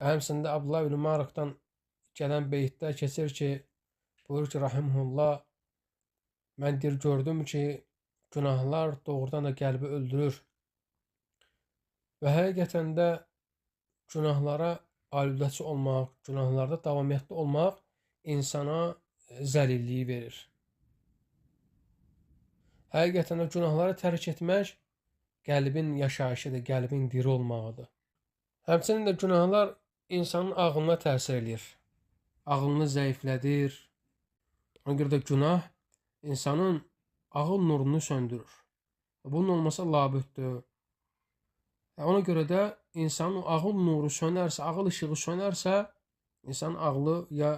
Həmçində Abdullah ibn Maraqdan gələn beytdə keçir ki, buyurur ki, rahimehullah, mən gördüm ki, günahlar doğrudan da qəlbi öldürür. Və həqiqətən də günahlara alüdəçi olmaq, günahlarda davamiyyətli olmaq insana zəlilliyi verir. Həqiqətən də günahları tərk etmək qəlbin yaşayışıdır, qəlbin diri olmağıdır. Həmçinin də günahlar insanın ağlına təsir edir. Ağlını zəiflədir. Ona görə də günah insanın ağıl nurunu söndürür. Bunun olmasa labüddür. Ona görə də insanın ağıl nuru sönərsə, ağıl ışığı sönərsə, insanın ağlı ya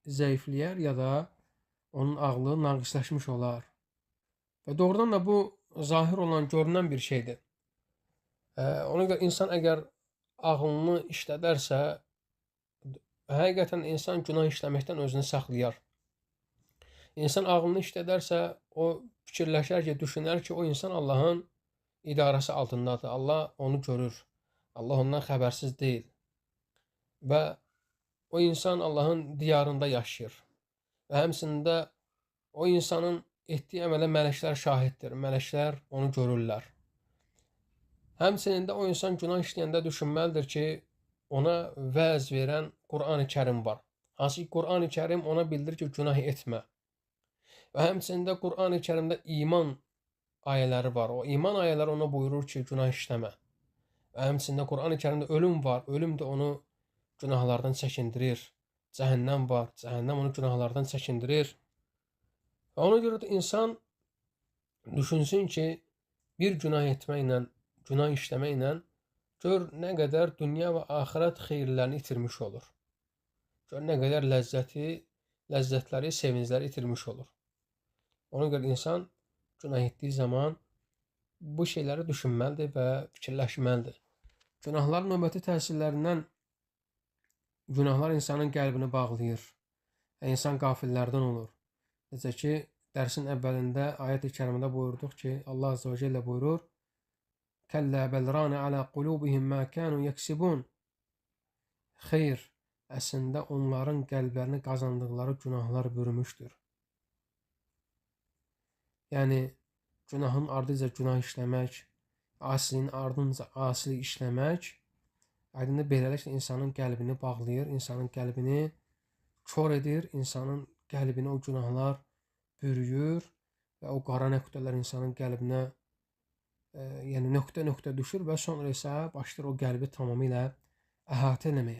zəifləyər, ya da onun ağlı naqisləşmiş olar. Və doğrudan da bu zahir olan, görünən bir şeydir. Ona görə insan əgər ağlını işlədərsə, həqiqətən insan günah işləməkdən özünü saxlayar. İnsan ağlını işlədərsə, o fikirləşər ki, düşünər ki, o insan Allahın idarəsi altındadır. Allah onu görür. Allah ondan xəbərsiz deyil. Və o insan Allahın diyarında yaşayır. Və həmçində o insanın etdiyi əmələ mələklər şahiddir. Mələklər onu görürlər. Həmçinin də o insan günah işləyəndə düşünməlidir ki, ona vəz verən Qur'an-ı Kərim var. Hansı ki, Qur'an-ı Kərim ona bildirir ki, günah etmə. Və həmçində Qur'an-ı Kərimdə iman ayələri var. O iman ayələri ona buyurur ki, günah işləmə. Və həmçində Qur'an-ı Kərimdə ölüm var. Ölüm də onu günahlardan çəkindirir. Cəhənnəm var. Cəhənnəm onu günahlardan çəkindirir. Və ona görə də insan düşünsün ki, bir günah etməklə, günah işləməklə gör nə qədər dünya və axirət xeyirlərini itirmiş olur. Gör nə qədər ləzzətləri, sevincləri itirmiş olur. Ona görə insan günah etdiyi zaman bu şeyləri düşünməlidir və fikirləşməlidir. Günahların növbəti təsirlərindən günahlar insanın qəlbini bağlayır. İnsan qafillərdən olur. Necə ki, dərsin əvvəlində ayət-i kərimədə buyurduq ki, Allah Azze və Cəllə buyurur, Kəllə bəlrani alə qulubihim mə kənu yeksibun. Xeyr, əslində onların qəlblərini qazandıqları günahlar bürümüşdür. Yəni, günahın ardınca günah işləmək, asiliyin ardınca asilik işləmək, aydındır beləliklə insanın qəlbini bağlayır, insanın qəlbini kör edir, insanın qəlbini o günahlar bürüyür və o qara nöqtələr insanın qəlbinə yəni nöqtə-nöqtə düşür və sonra isə başlayır o qəlbi tamamilə əhatə eləməyə.